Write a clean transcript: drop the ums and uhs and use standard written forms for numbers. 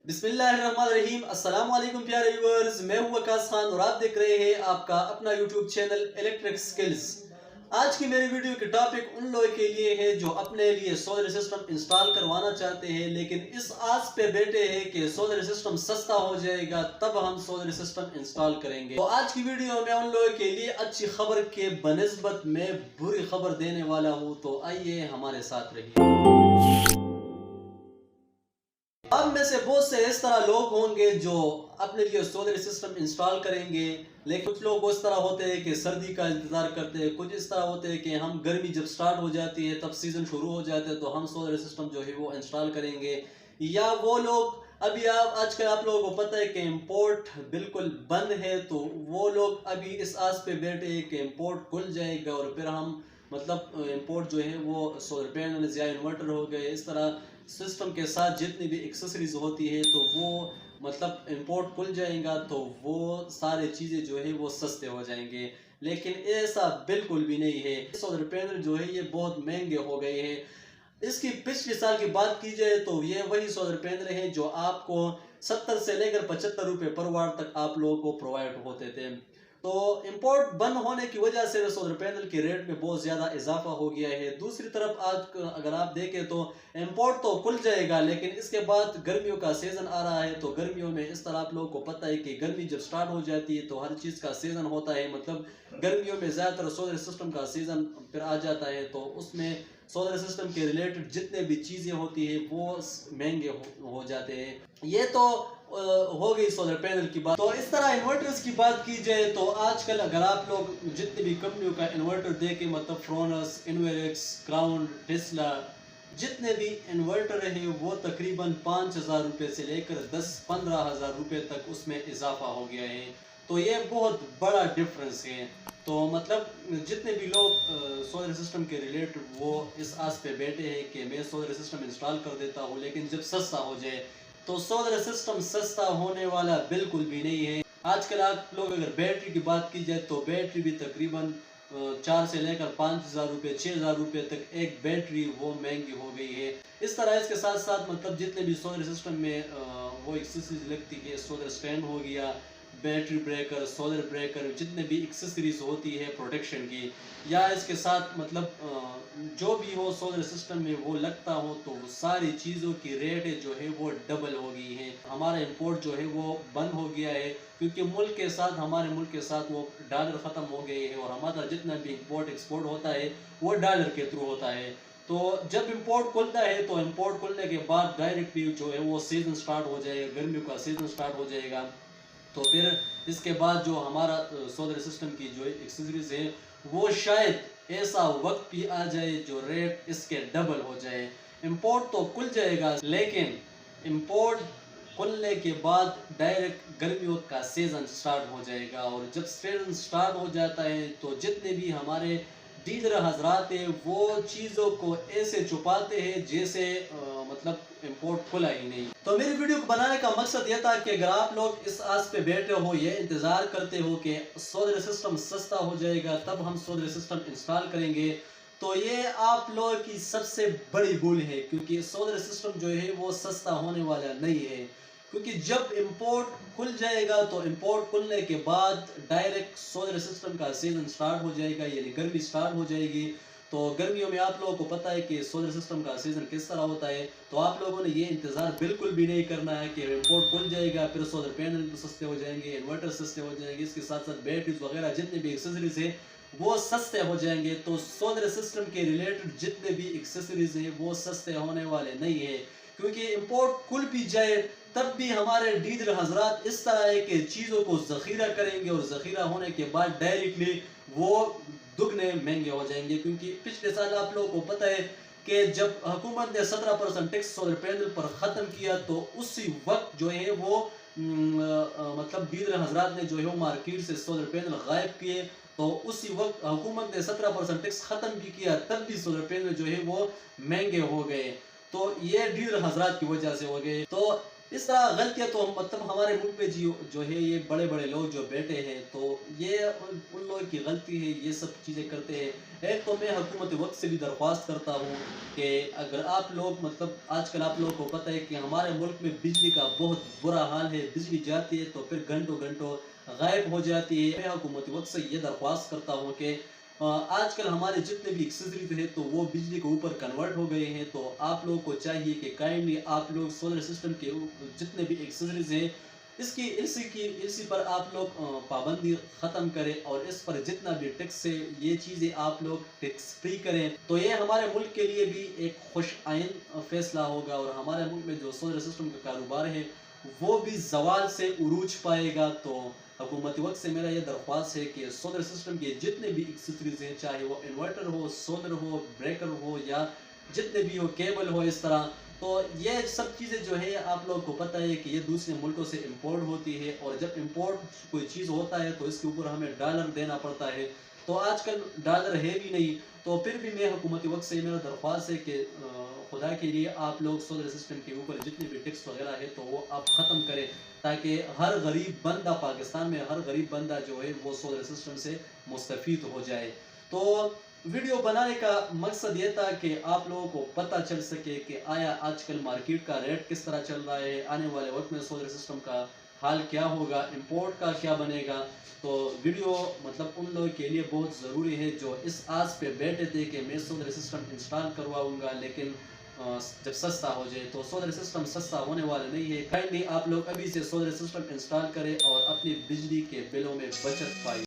बिस्मिल्लाहिर्रहमानिर्रहीम। अस्सलाम वालेकुम प्यारे व्यूअर्स, मैं हूं वकास खान और आप देख रहे हैं आपका अपना यूट्यूब चैनल इलेक्ट्रिक स्किल्स। आज की मेरी वीडियो की टॉपिक उन लोगों के लिए है जो अपने लिए सोलर सिस्टम इंस्टॉल करवाना चाहते हैं, लेकिन इस आस पे बैठे हैं कि सोलर सिस्टम सस्ता हो जाएगा तब हम सोलर सिस्टम इंस्टॉल करेंगे। तो आज की वीडियो में उन लोगों के लिए अच्छी खबर के बनिस्बत में बुरी खबर देने वाला हूँ, तो आइए हमारे साथ रहिए। अब में से बहुत से इस तरह लोग होंगे जो अपने लिए सोलर सिस्टम इंस्टॉल करेंगे, लेकिन कुछ लोग उस तरह होते हैं कि सर्दी का इंतजार करते हैं, कुछ इस तरह होते हैं कि हम गर्मी जब स्टार्ट हो जाती है तब सीजन शुरू हो जाता है तो हम सोलर सिस्टम जो है वो इंस्टॉल करेंगे। या वो लोग अभी आजकल आप लोगों को पता है कि इंपोर्ट बिल्कुल बंद है, तो वो लोग अभी इस आस पे बैठे हैं कि इंपोर्ट खुल जाएगा और फिर हम मतलब इंपोर्ट जो है वो सोलर पैनल्स या इन्वर्टर हो गए, इस तरह सिस्टम के साथ जितनी भी एक्सेसरीज होती है तो वो मतलब इंपोर्ट खुल जाएगा तो वो सारे चीज़ें जो है वो सस्ते हो जाएंगे। लेकिन ऐसा बिल्कुल भी नहीं है। सोलर पैनल जो है ये बहुत महंगे हो गए हैं। इसकी पिछले साल की बात की जाए तो ये वही सोलर पैनल है जो आपको 70 से लेकर 75 रुपये पर वाट तक आप लोगों को प्रोवाइड होते थे। तो इंपोर्ट बंद होने की वजह से सोलर पैनल के रेट में बहुत ज़्यादा इजाफा हो गया है। दूसरी तरफ आज अगर आप देखें तो इंपोर्ट तो खुल जाएगा, लेकिन इसके बाद गर्मियों का सीज़न आ रहा है। तो गर्मियों में इस तरह आप लोगों को पता है कि गर्मी जब स्टार्ट हो जाती है तो हर चीज़ का सीज़न होता है, मतलब गर्मियों में ज़्यादातर सोलर सिस्टम का सीज़न फिर आ जाता है, तो उसमें सोलर सिस्टम के रिलेटेड जितने भी चीज़ें होती है वो महंगे हो जाते हैं। ये तो हो गई सोलर पैनल की बात। तो इस तरह इन्वर्टर्स की बात की जाए तो आजकल अगर आप लोग जितनी भी कंपनियों का इन्वर्टर देखें, मतलब फ्रोनस, इन्वेरेक्स, क्राउन, टेस्ला, जितने भी इन्वर्टर है वो तकरीबन 5,000 रुपये से लेकर 10-15,000 रुपये तक उसमें इजाफा हो गया है। तो ये बहुत बड़ा डिफरेंस है। तो मतलब जितने भी लोग सोलर सिस्टम के रिलेटेड वो इस आस पे बैठे हैं कि मैं सोलर सिस्टम इंस्टॉल कर देता हूँ लेकिन जब सस्ता हो जाए, तो सोलर सिस्टम सस्ता होने वाला बिल्कुल भी नहीं है। आजकल आप लोग अगर बैटरी की बात की जाए तो बैटरी भी तकरीबन 4 से लेकर 5,000 रुपये 6,000 रुपये तक एक बैटरी वो महंगी हो गई है। इस तरह इसके साथ साथ मतलब जितने भी सोलर सिस्टम में वो एक्सेसरीज लगती है, सोलर स्टैंड हो गया, बैटरी ब्रेकर, सोलर ब्रेकर, जितने भी एक्सेसरीज होती है प्रोटेक्शन की, या इसके साथ मतलब जो भी हो सोलर सिस्टम में वो लगता हो, तो वो सारी चीज़ों की रेट जो है वो डबल हो गई है। हमारा इंपोर्ट जो है वो बंद हो गया है क्योंकि मुल्क के साथ, हमारे मुल्क के साथ वो डॉलर ख़त्म हो गए हैं और हमारा जितना भी इंपोर्ट एक्सपोर्ट होता है वो डॉलर के थ्रू होता है। तो जब इंपोर्ट खुलता है तो इंपोर्ट खुलने के बाद डायरेक्टली जो है वो सीज़न स्टार्ट हो जाएगा, गर्मियों का सीज़न स्टार्ट हो जाएगा। तो फिर इसके बाद जो हमारा सोलर सिस्टम की जो एक्सेसरीज है वो शायद ऐसा वक्त भी आ जाए जो रेट इसके डबल हो जाए। इंपोर्ट तो खुल जाएगा, लेकिन इंपोर्ट खुलने के बाद डायरेक्ट गर्मियों का सीज़न स्टार्ट हो जाएगा और जब सीज़न स्टार्ट हो जाता है तो जितने भी हमारे डीलर हजरात है वो चीज़ों को ऐसे छुपाते हैं जैसे मतलब इंपोर्ट खुला ही नहीं। तो मेरी वीडियो को बनाने का मकसद यह था कि अगर आप लोग इस आस पे बैठे हो, ये इंतज़ार करते हो कि सोलर सिस्टम सस्ता हो जाएगा तब हम सोलर सिस्टम इंस्टॉल करेंगे, तो ये आप लोगों की सबसे बड़ी भूल है, क्योंकि सोलर सिस्टम जो है वो सस्ता होने वाला नहीं है। क्योंकि जब इंपोर्ट खुल जाएगा तो इंपोर्ट खुलने के बाद डायरेक्ट सोलर सिस्टम का सीजन स्टार्ट हो जाएगा, यानी गर्मी स्टार्ट हो जाएगी। तो गर्मियों में आप लोगों को पता है कि सोलर सिस्टम का सीजन किस तरह होता है, तो आप लोगों ने ये इंतज़ार बिल्कुल भी नहीं करना है कि इंपोर्ट खुल जाएगा फिर सोलर पैनल सस्ते हो जाएंगे, इन्वर्टर सस्ते हो जाएंगे, इसके साथ साथ बैटरीज वगैरह जितने भी एक्सेसरीज है वो सस्ते हो जाएंगे। तो सोलर सिस्टम के रिलेटेड जितने भी एक्सेसरीज है वो सस्ते होने वाले नहीं है, क्योंकि इंपोर्ट खुल भी जाए तब भी हमारे डीलर हजरात इस तरह के चीज़ों को ज़ख़ीरा करेंगे और ज़ख़ीरा होने के बाद डायरेक्टली वो दुगने महंगे हो जाएंगे। क्योंकि पिछले साल आप लोगों को पता है कि जब हुकूमत ने 17% टैक्स सोलर पैनल पर ख़त्म किया तो उसी वक्त जो है वो मतलब डीलर हजरात ने जो है वो मार्केट से सोलर पैनल गायब किए। तो उसी वक्त हुकूमत ने 17% टैक्स ख़त्म भी किया तब भी सोलर पैनल जो है वो महंगे हो गए। तो ये डीलर हजरात की वजह से हो गए। तो اس طرح غلطیاں تو مطلب ہمارے ملک میں جو ہے یہ بڑے بڑے لوگ جو بیٹھے ہیں تو یہ ان لوگوں کی غلطی ہے، یہ سب چیزیں کرتے ہیں۔ ایک تو میں حکومت وقت سے بھی درخواست کرتا ہوں کہ اگر آپ لوگ مطلب آج کل آپ لوگوں کو پتہ ہے کہ ہمارے ملک میں بجلی کا بہت برا حال ہے، بجلی جاتی ہے تو پھر گھنٹوں گھنٹوں غائب ہو جاتی ہے۔ میں حکومت وقت سے یہ درخواست کرتا ہوں کہ آج کل ہمارے جتنے بھی ایکسسریز ہیں تو وہ بجلی کے اوپر کنورٹ ہو گئے ہیں، تو آپ لوگوں کو چاہیے کہ کائنڈلی آپ لوگ سولر سسٹم کے جتنے بھی ایکسسریز ہیں اسی پر آپ لوگ پابندی ختم کریں، اور اس پر جتنا بھی ٹیکس ہے یہ چیزیں آپ لوگ ٹیکس فری کریں، تو یہ ہمارے ملک کے لیے بھی ایک خوش آئند فیصلہ ہوگا، اور ہمارے ملک میں جو سولر سسٹم کا کاروبار ہے وہ بھی زوال سے عروج پائے گا۔ تو حکومت وقت سے میرا یہ درخواست ہے کہ سولر سسٹم کے جتنے بھی ایکسسریز ہیں، چاہے وہ انورٹر ہو، سولر ہو، بریکر ہو، یا جتنے بھی ہو، کیبل ہو، اس طرح تو یہ سب چیزیں جو ہے آپ لوگوں کو پتہ ہے کہ یہ دوسرے ملکوں سے امپورٹ ہوتی ہے، اور جب امپورٹ کوئی چیز ہوتا ہے تو اس کے اوپر ہمیں ڈالر دینا پڑتا ہے، تو آج کل ڈالر ہے بھی نہیں، تو پھر بھی میں حکومت وقت سے میرا درخواست ہے کہ خدا کے لیے آپ لوگ سولر سسٹم کے اوپر جتنے بھی ٹیکس وغیرہ ہے تو وہ آپ ختم کریں، تاکہ ہر غریب بندہ پاکستان میں ہر غریب بندہ جو ہے وہ سولر سسٹم سے مستفید ہو جائے۔ تو ویڈیو بنانے کا مقصد یہ تھا کہ آپ لوگوں کو پتہ چل سکے کہ آیا آج کل مارکیٹ کا ریٹ کس طرح چل رہا ہے، آنے والے وقت میں سولر سسٹم کا حال کیا ہوگا، امپورٹ کا کیا بنے گا۔ تو ویڈیو مطلب ان لوگوں کے لیے بہت ضروری ہے جو اس آس پہ بیٹھے تھے کہ میں سولر سسٹم انسٹال کرواؤں گا لیکن جب سستا ہو جائے، تو سولر سسٹم سستا ہونے والا نہیں ہے۔ کائنڈلی آپ لوگ ابھی سے سولر سسٹم انسٹال کریں اور اپنی بجلی کے بلوں میں بچت پائیں۔